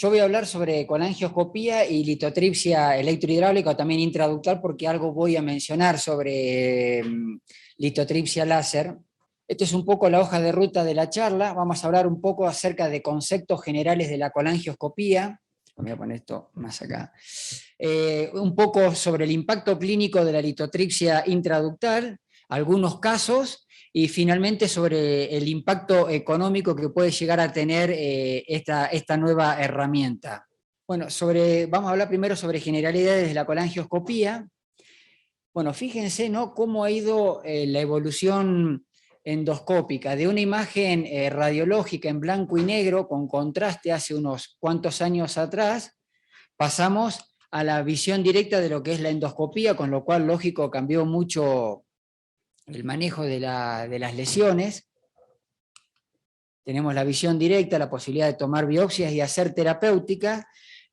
Yo voy a hablar sobre colangioscopía y litotripsia electrohidráulica o también intraductal, porque algo voy a mencionar sobre litotripsia láser. Esta es un poco la hoja de ruta de la charla. Vamos a hablar un poco acerca de conceptos generales de la colangioscopía. Voy a poner esto más acá. Un poco sobre el impacto clínico de la litotripsia intraductal, algunos casos, y finalmente sobre el impacto económico que puede llegar a tener esta nueva herramienta. Bueno, vamos a hablar primero sobre generalidades de la colangioscopía. Bueno, fíjense, ¿no?, cómo ha ido la evolución endoscópica de una imagen radiológica en blanco y negro con contraste hace unos cuantos años atrás. Pasamos a la visión directa de lo que es la endoscopía, con lo cual, lógico, cambió mucho el manejo de las lesiones. Tenemos la visión directa, la posibilidad de tomar biopsias y hacer terapéutica,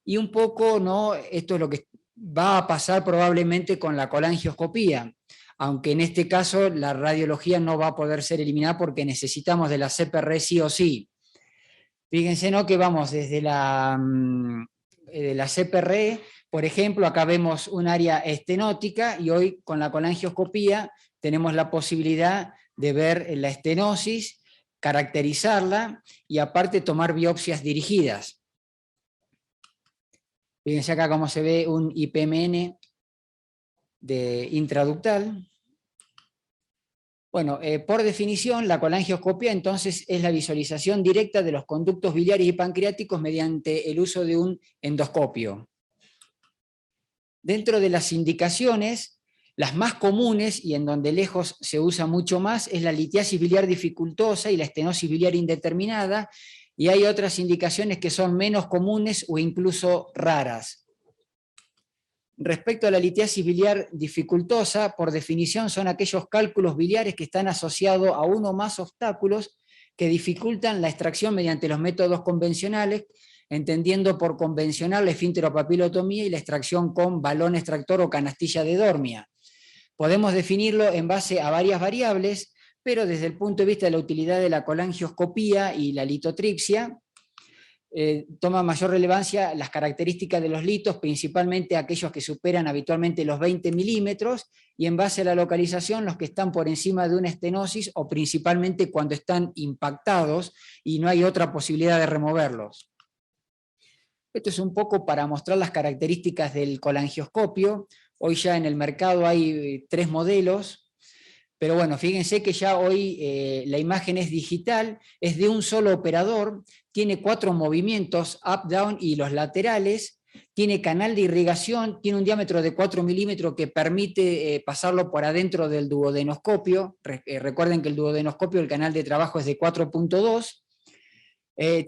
y un poco, ¿no?, esto es lo que va a pasar probablemente con la colangioscopía, aunque en este caso la radiología no va a poder ser eliminada porque necesitamos de la CPR sí o sí. Fíjense, ¿no?, que vamos desde la CPR, por ejemplo, acá vemos un área estenótica, y hoy con la colangioscopía tenemos la posibilidad de ver la estenosis, caracterizarla y aparte tomar biopsias dirigidas. Fíjense acá cómo se ve un IPMN intraductal. Bueno, por definición, la colangioscopía entonces es la visualización directa de los conductos biliares y pancreáticos mediante el uso de un endoscopio. Dentro de las indicaciones, las más comunes y en donde lejos se usa mucho más es la litiasis biliar dificultosa y la estenosis biliar indeterminada, y hay otras indicaciones que son menos comunes o incluso raras. Respecto a la litiasis biliar dificultosa, por definición son aquellos cálculos biliares que están asociados a uno o más obstáculos que dificultan la extracción mediante los métodos convencionales, entendiendo por convencional la esfínteropapilotomía y la extracción con balón extractor o canastilla de Dormia. Podemos definirlo en base a varias variables, pero desde el punto de vista de la utilidad de la colangioscopía y la litotripsia, toma mayor relevancia las características de los litos, principalmente aquellos que superan habitualmente los 20 milímetros, y en base a la localización los que están por encima de una estenosis, o principalmente cuando están impactados y no hay otra posibilidad de removerlos. Esto es un poco para mostrar las características del colangioscopio. Hoy ya en el mercado hay 3 modelos, pero bueno, fíjense que ya hoy la imagen es digital, es de un solo operador, tiene 4 movimientos, up, down y los laterales, tiene canal de irrigación, tiene un diámetro de 4 milímetros que permite pasarlo por adentro del duodenoscopio. Recuerden que el duodenoscopio, el canal de trabajo es de 4.2,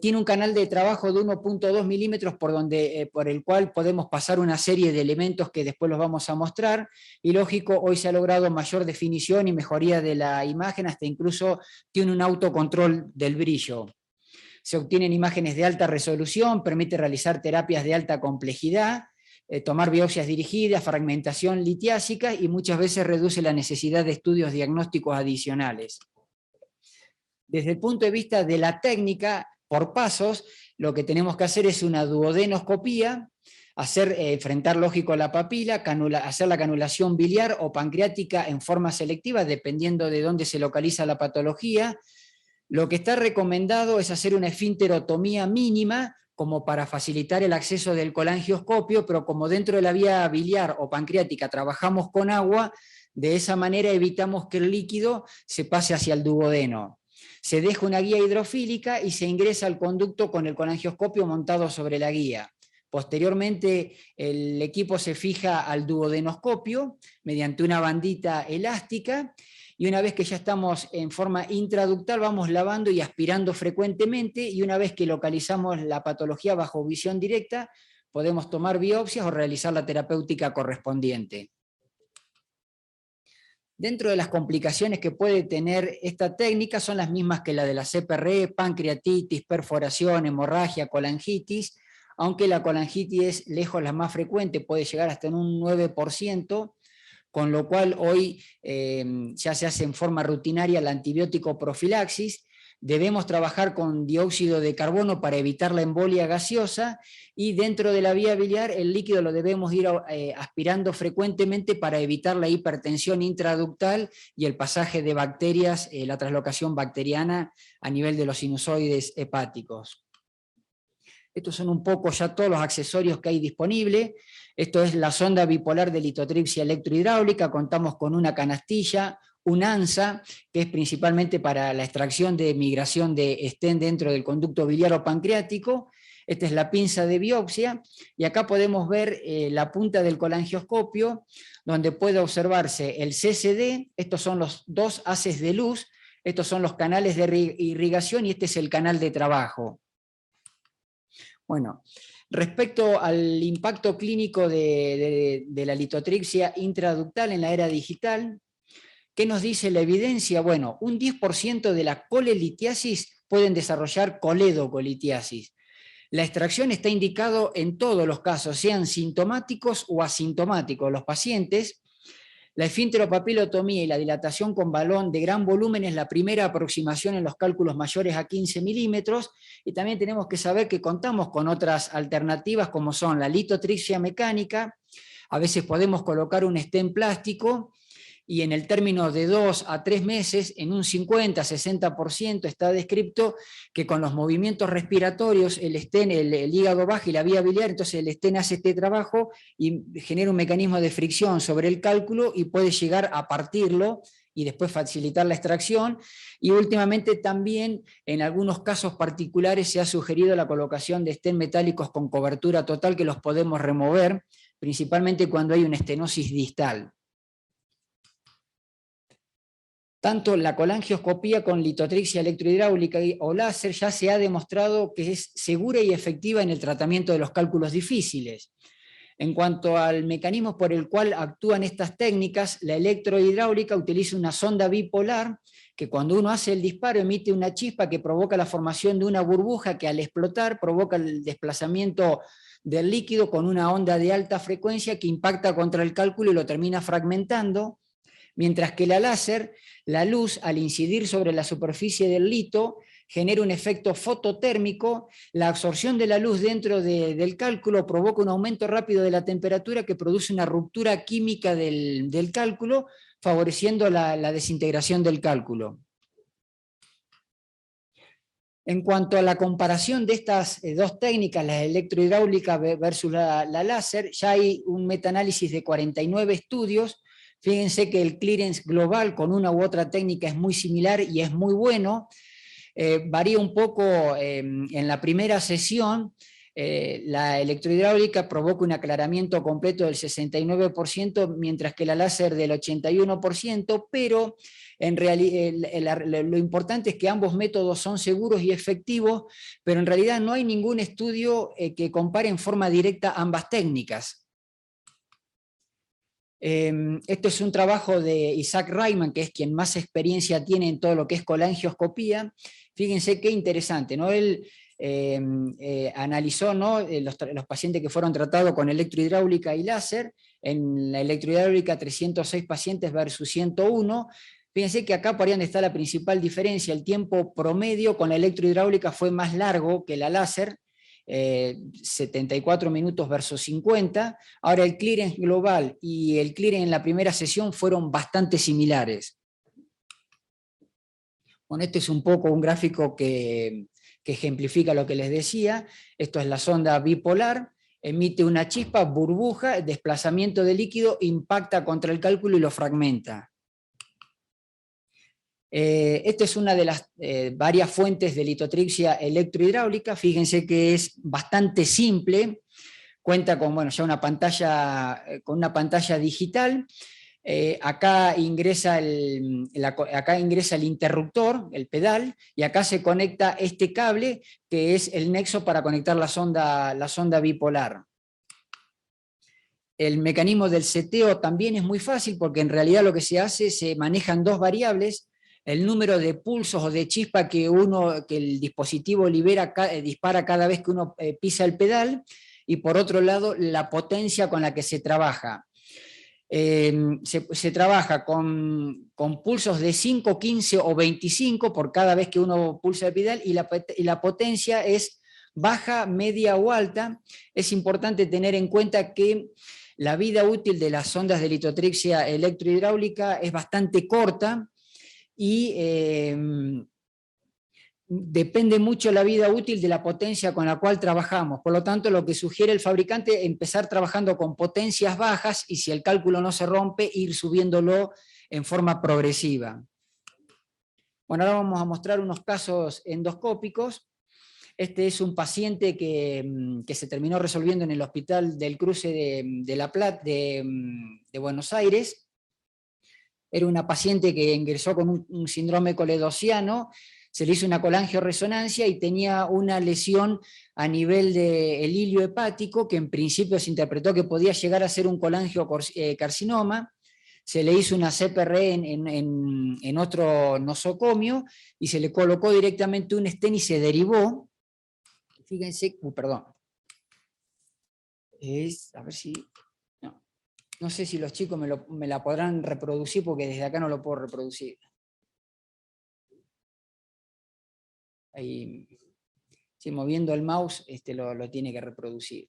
tiene un canal de trabajo de 1.2 milímetros por el cual podemos pasar una serie de elementos que después los vamos a mostrar, y lógico, hoy se ha logrado mayor definición y mejoría de la imagen, hasta incluso tiene un autocontrol del brillo. Se obtienen imágenes de alta resolución, permite realizar terapias de alta complejidad, tomar biopsias dirigidas, fragmentación litiásica, y muchas veces reduce la necesidad de estudios diagnósticos adicionales. Desde el punto de vista de la técnica, por pasos, lo que tenemos que hacer es una duodenoscopía, enfrentar lógico la papila, hacer la canulación biliar o pancreática en forma selectiva, dependiendo de dónde se localiza la patología. Lo que está recomendado es hacer una esfínterotomía mínima, como para facilitar el acceso del colangioscopio, pero como dentro de la vía biliar o pancreática trabajamos con agua, de esa manera evitamos que el líquido se pase hacia el duodeno. Se deja una guía hidrofílica y se ingresa al conducto con el colangioscopio montado sobre la guía. Posteriormente, el equipo se fija al duodenoscopio mediante una bandita elástica, y una vez que ya estamos en forma intraductal, vamos lavando y aspirando frecuentemente, y una vez que localizamos la patología bajo visión directa, podemos tomar biopsias o realizar la terapéutica correspondiente. Dentro de las complicaciones que puede tener esta técnica son las mismas que la de la CPR, pancreatitis, perforación, hemorragia, colangitis, aunque la colangitis es lejos la más frecuente, puede llegar hasta en un 9%, con lo cual hoy ya se hace en forma rutinaria la antibiótico profilaxis. debemos trabajar con dióxido de carbono para evitar la embolia gaseosa, y dentro de la vía biliar el líquido lo debemos ir aspirando frecuentemente para evitar la hipertensión intraductal y el pasaje de bacterias, la translocación bacteriana a nivel de los sinusoides hepáticos. Estos son un poco ya todos los accesorios que hay disponibles. Esto es la sonda bipolar de litotripsia electrohidráulica. Contamos con una canastilla, un ANSA, que es principalmente para la extracción de migración de estén dentro del conducto biliar o pancreático. Esta es la pinza de biopsia, y acá podemos ver la punta del colangioscopio, donde puede observarse el CCD. Estos son los dos haces de luz, estos son los canales de irrigación y este es el canal de trabajo. Bueno, respecto al impacto clínico de la litotripsia intraductal en la era digital, ¿qué nos dice la evidencia? Bueno, un 10% de la colelitiasis pueden desarrollar coledocolitiasis. La extracción está indicado en todos los casos, sean sintomáticos o asintomáticos. Los pacientes, la esfínteropapilotomía y la dilatación con balón de gran volumen es la primera aproximación en los cálculos mayores a 15 milímetros, y también tenemos que saber que contamos con otras alternativas como son la litotripsia mecánica. A veces podemos colocar un stent plástico, y en el término de 2 a 3 meses, en un 50-60% está descrito que con los movimientos respiratorios el hígado baja y la vía biliar, entonces el stent hace este trabajo y genera un mecanismo de fricción sobre el cálculo y puede llegar a partirlo y después facilitar la extracción. Y últimamente también en algunos casos particulares se ha sugerido la colocación de stent metálicos con cobertura total, que los podemos remover, principalmente cuando hay una estenosis distal. Tanto la colangioscopía con litotripsia electrohidráulica o láser ya se ha demostrado que es segura y efectiva en el tratamiento de los cálculos difíciles. En cuanto al mecanismo por el cual actúan estas técnicas, la electrohidráulica utiliza una sonda bipolar que cuando uno hace el disparo emite una chispa que provoca la formación de una burbuja que al explotar provoca el desplazamiento del líquido con una onda de alta frecuencia que impacta contra el cálculo y lo termina fragmentando. Mientras que la láser, la luz al incidir sobre la superficie del lito genera un efecto fototérmico, la absorción de la luz dentro del cálculo provoca un aumento rápido de la temperatura que produce una ruptura química del cálculo, favoreciendo la desintegración del cálculo. En cuanto a la comparación de estas dos técnicas, la electrohidráulica versus la láser, ya hay un metaanálisis de 49 estudios. Fíjense que el clearance global con una u otra técnica es muy similar y es muy bueno. Varía un poco en la primera sesión. La electrohidráulica provoca un aclaramiento completo del 69%, mientras que la láser del 81%, pero en realidad lo importante es que ambos métodos son seguros y efectivos, pero en realidad no hay ningún estudio que compare en forma directa ambas técnicas. Esto es un trabajo de Isaac Reimann, que es quien más experiencia tiene en todo lo que es colangioscopía. Fíjense qué interesante, ¿no? Él analizó, ¿no?, los pacientes que fueron tratados con electrohidráulica y láser. En la electrohidráulica 306 pacientes versus 101. Fíjense que acá por ahí donde está la principal diferencia, el tiempo promedio con la electrohidráulica fue más largo que la láser, 74 minutos versus 50. Ahora el clearance global y el clearance en la primera sesión fueron bastante similares. Bueno, este es un poco un gráfico que ejemplifica lo que les decía. Esto es la sonda bipolar, emite una chispa, burbuja, desplazamiento de líquido, impacta contra el cálculo y lo fragmenta. Esta es una de las varias fuentes de litotripsia electrohidráulica. Fíjense que es bastante simple, cuenta con, bueno, ya una pantalla, con una pantalla digital. Acá ingresa el interruptor, el pedal, y acá se conecta este cable que es el nexo para conectar la sonda bipolar. El mecanismo del seteo también es muy fácil porque en realidad lo que se hace, se manejan dos variables: el número de pulsos o de chispa que el dispositivo dispara cada vez que uno pisa el pedal, y por otro lado la potencia con la que se trabaja. Se trabaja con pulsos de 5, 15 o 25 por cada vez que uno pulsa el pedal, y la potencia es baja, media o alta. Es importante tener en cuenta que la vida útil de las sondas de litotripsia electrohidráulica es bastante corta y depende mucho la vida útil de la potencia con la cual trabajamos. Por lo tanto, lo que sugiere el fabricante es empezar trabajando con potencias bajas y, si el cálculo no se rompe, ir subiéndolo en forma progresiva. Bueno, ahora vamos a mostrar unos casos endoscópicos. Este es un paciente que se terminó resolviendo en el Hospital del Cruce de Buenos Aires. Era una paciente que ingresó con un síndrome coledociano. Se le hizo una colangioresonancia y tenía una lesión a nivel del hilio hepático, que en principio se interpretó que podía llegar a ser un colangiocarcinoma. Se le hizo una CPR en otro nosocomio y se le colocó directamente un stent y se derivó. Fíjense, perdón. A ver si... No sé si los chicos me la podrán reproducir, porque desde acá no lo puedo reproducir. Ahí, sí, moviendo el mouse lo tiene que reproducir.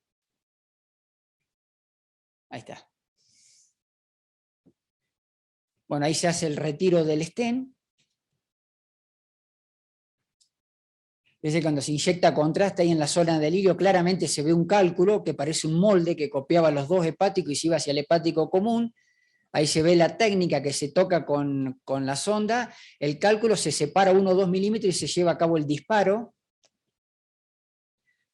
Ahí está. Bueno, ahí se hace el retiro del stent. Desde cuando se inyecta contraste ahí en la zona del hilio, claramente se ve un cálculo que parece un molde que copiaba los dos hepáticos y se iba hacia el hepático común. Ahí se ve la técnica que se toca con la sonda. El cálculo se separa 1 o 2 milímetros y se lleva a cabo el disparo.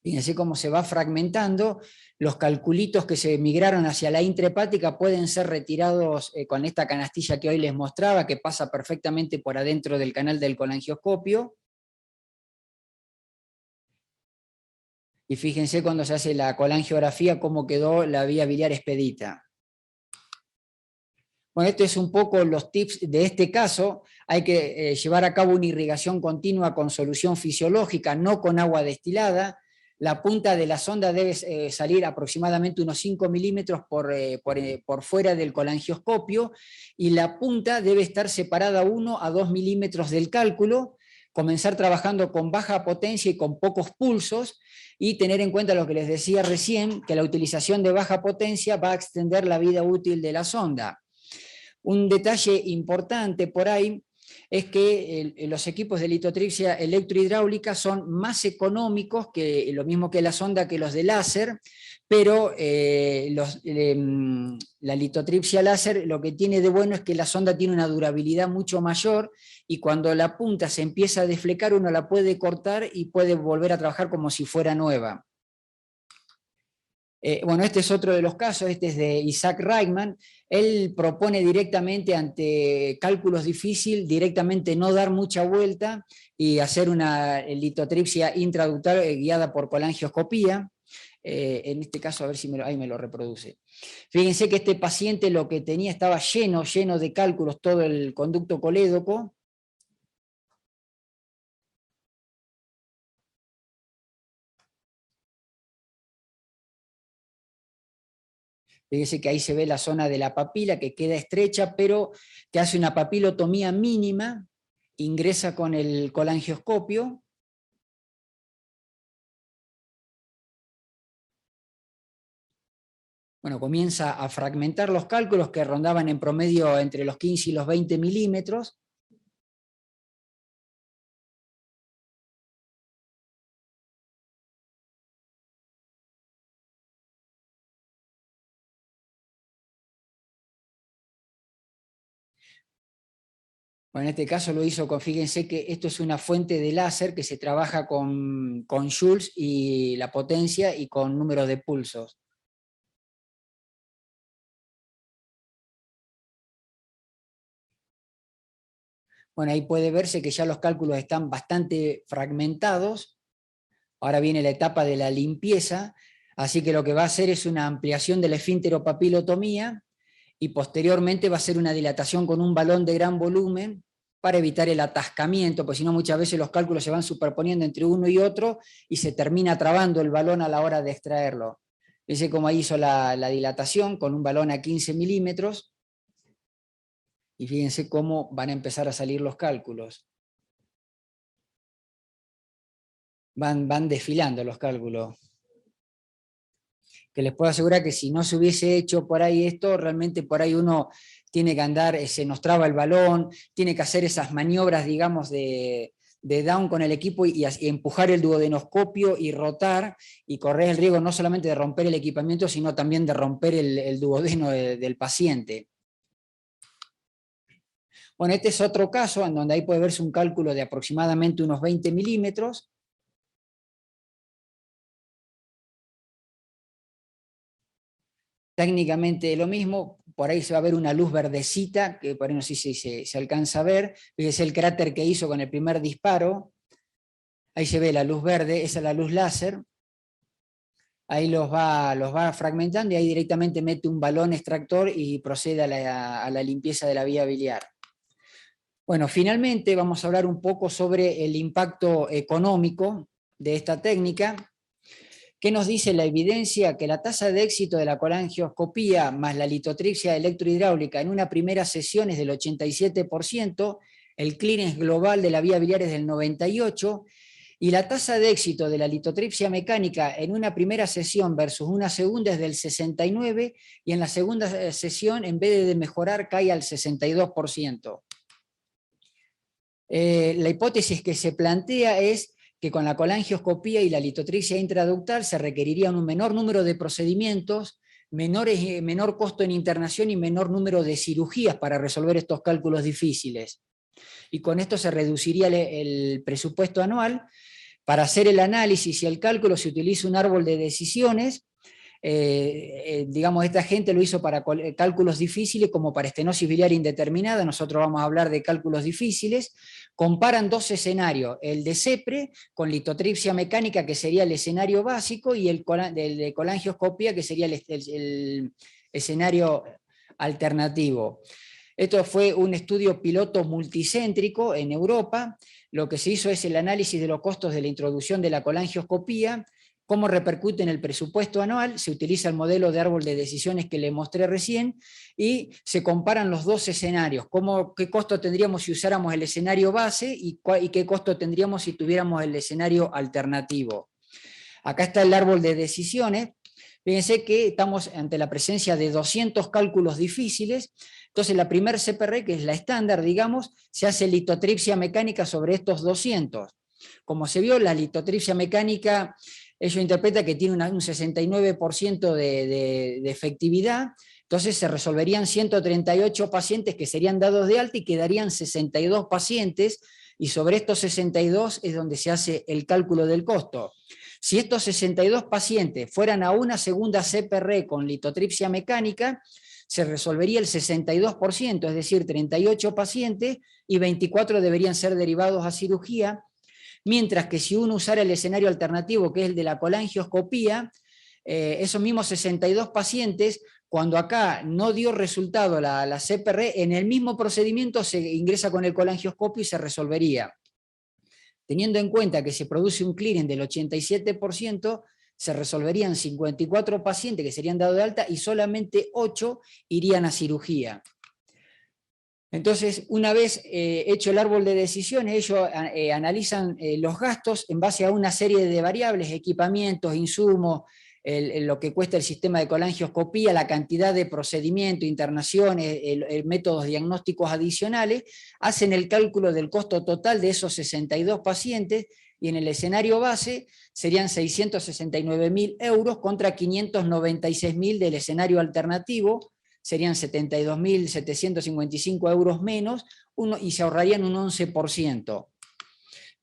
Fíjense cómo se va fragmentando. Los calculitos que se migraron hacia la intrahepática pueden ser retirados con esta canastilla que hoy les mostraba, que pasa perfectamente por adentro del canal del colangioscopio. Y fíjense cuando se hace la colangiografía cómo quedó la vía biliar expedita. Bueno, esto es un poco los tips de este caso. Hay que llevar a cabo una irrigación continua con solución fisiológica, no con agua destilada. La punta de la sonda debe salir aproximadamente unos 5 milímetros por fuera del colangioscopio, y la punta debe estar separada 1 a 2 milímetros del cálculo. Comenzar trabajando con baja potencia y con pocos pulsos, y tener en cuenta lo que les decía recién, que la utilización de baja potencia va a extender la vida útil de la sonda. Un detalle importante por ahí es que los equipos de litotripsia electrohidráulica son más económicos, que lo mismo que la sonda, que los de láser, pero la litotripsia láser lo que tiene de bueno es que la sonda tiene una durabilidad mucho mayor, y cuando la punta se empieza a desflecar uno la puede cortar y puede volver a trabajar como si fuera nueva. Bueno, este es otro de los casos. Este es de Isaac Reichman. Él propone directamente, ante cálculos difíciles, directamente no dar mucha vuelta y hacer una litotripsia intraductal guiada por colangioscopía. En este caso, a ver si ahí me lo reproduce. Fíjense que este paciente lo que tenía estaba lleno de cálculos, todo el conducto colédoco. Fíjese que ahí se ve la zona de la papila que queda estrecha, pero que hace una papilotomía mínima, ingresa con el colangioscopio. Bueno, comienza a fragmentar los cálculos, que rondaban en promedio entre los 15 y los 20 milímetros. Bueno, en este caso lo hizo fíjense que esto es una fuente de láser que se trabaja con joules y la potencia y con números de pulsos. Bueno, ahí puede verse que ya los cálculos están bastante fragmentados. Ahora viene la etapa de la limpieza, así que lo que va a hacer es una ampliación de la esfínteropapilotomía, y posteriormente va a ser una dilatación con un balón de gran volumen para evitar el atascamiento, porque si no muchas veces los cálculos se van superponiendo entre uno y otro y se termina trabando el balón a la hora de extraerlo. Fíjense cómo ahí hizo la dilatación con un balón a 15 milímetros. Y fíjense cómo van a empezar a salir los cálculos. Van desfilando los cálculos. Que les puedo asegurar que si no se hubiese hecho por ahí esto, realmente por ahí uno tiene que andar, se nos traba el balón, tiene que hacer esas maniobras, digamos, de down con el equipo y empujar el duodenoscopio y rotar, y correr el riesgo no solamente de romper el equipamiento, sino también de romper el duodeno del paciente. Bueno, este es otro caso en donde ahí puede verse un cálculo de aproximadamente unos 20 milímetros. Técnicamente lo mismo, por ahí se va a ver una luz verdecita, que por ahí no sé si se alcanza a ver, es el cráter que hizo con el primer disparo, ahí se ve la luz verde, esa es la luz láser, ahí los va fragmentando y ahí directamente mete un balón extractor y procede a la limpieza de la vía biliar. Bueno, finalmente vamos a hablar un poco sobre el impacto económico de esta técnica. ¿Qué nos dice la evidencia? Que la tasa de éxito de la colangioscopía más la litotripsia electrohidráulica en una primera sesión es del 87%, el clearance global de la vía biliar es del 98%, y la tasa de éxito de la litotripsia mecánica en una primera sesión versus una segunda es del 69%, y en la segunda sesión, en vez de mejorar, cae al 62%. La hipótesis que se plantea es que con la colangioscopía y la litotripsia intraductal se requerirían un menor número de procedimientos, menor costo en internación y menor número de cirugías para resolver estos cálculos difíciles. Y con esto se reduciría el presupuesto anual. Para hacer el análisis y el cálculo se utiliza un árbol de decisiones. Digamos, esta gente lo hizo para cálculos difíciles como para estenosis biliar indeterminada. Nosotros vamos a hablar de cálculos difíciles. Comparan dos escenarios, el de CEPRE con litotripsia mecánica, que sería el escenario básico, y el de colangioscopía, que sería el escenario alternativo. Esto fue un estudio piloto multicéntrico en Europa. Lo que se hizo es el análisis de los costos de la introducción de la colangioscopía, cómo repercute en el presupuesto anual, se utiliza el modelo de árbol de decisiones que le mostré recién, y se comparan los dos escenarios, qué costo tendríamos si usáramos el escenario base y qué costo tendríamos si tuviéramos el escenario alternativo. Acá está el árbol de decisiones. Fíjense que estamos ante la presencia de 200 cálculos difíciles. Entonces la primer CPR, que es la estándar, digamos, se hace litotripsia mecánica sobre estos 200. Como se vio, la litotripsia mecánica, ello interpreta que tiene un 69% de efectividad, entonces se resolverían 138 pacientes que serían dados de alta y quedarían 62 pacientes, y sobre estos 62 es donde se hace el cálculo del costo. Si estos 62 pacientes fueran a una segunda CPR con litotripsia mecánica, se resolvería el 62%, es decir, 38 pacientes, y 24 deberían ser derivados a cirugía, mientras que si uno usara el escenario alternativo, que es el de la colangioscopía, esos mismos 62 pacientes, cuando acá no dio resultado la CPR, en el mismo procedimiento se ingresa con el colangioscopio y se resolvería. Teniendo en cuenta que se produce un clearance del 87%, se resolverían 54 pacientes que serían dados de alta y solamente 8 irían a cirugía. Entonces, una vez hecho el árbol de decisiones, ellos analizan los gastos en base a una serie de variables, equipamientos, insumos, lo que cuesta el sistema de colangioscopía, la cantidad de procedimientos, internaciones, métodos diagnósticos adicionales, hacen el cálculo del costo total de esos 62 pacientes, y en el escenario base serían 669.000 euros contra 596.000 del escenario alternativo, serían 72.755 euros menos, y se ahorrarían un 11%.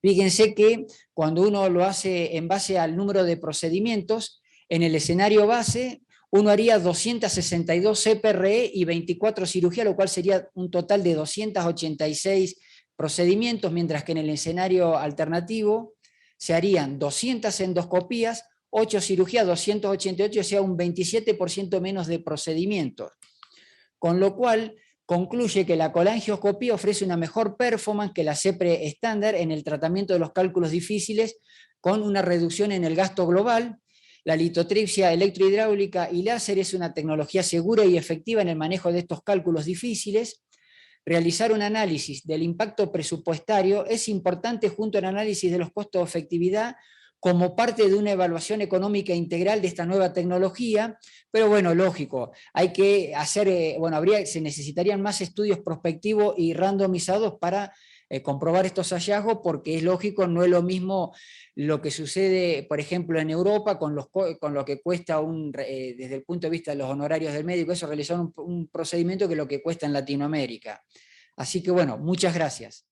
Fíjense que cuando uno lo hace en base al número de procedimientos, en el escenario base uno haría 262 CPRE y 24 cirugías, lo cual sería un total de 286 procedimientos, mientras que en el escenario alternativo se harían 200 endoscopías, 8 cirugías, 288, o sea, un 27% menos de procedimientos. Con lo cual, concluye que la colangioscopía ofrece una mejor performance que la CEPRE estándar en el tratamiento de los cálculos difíciles, con una reducción en el gasto global, La litotripsia electrohidráulica y láser es una tecnología segura y efectiva en el manejo de estos cálculos difíciles. Realizar un análisis del impacto presupuestario es importante junto al análisis de los costos de efectividad como parte de una evaluación económica integral de esta nueva tecnología, pero bueno, lógico, hay que hacer, se necesitarían más estudios prospectivos y randomizados para comprobar estos hallazgos, porque es lógico, no es lo mismo lo que sucede, por ejemplo, en Europa con lo que cuesta desde el punto de vista de los honorarios del médico, eso realizar un procedimiento que lo que cuesta en Latinoamérica. Así que bueno, muchas gracias.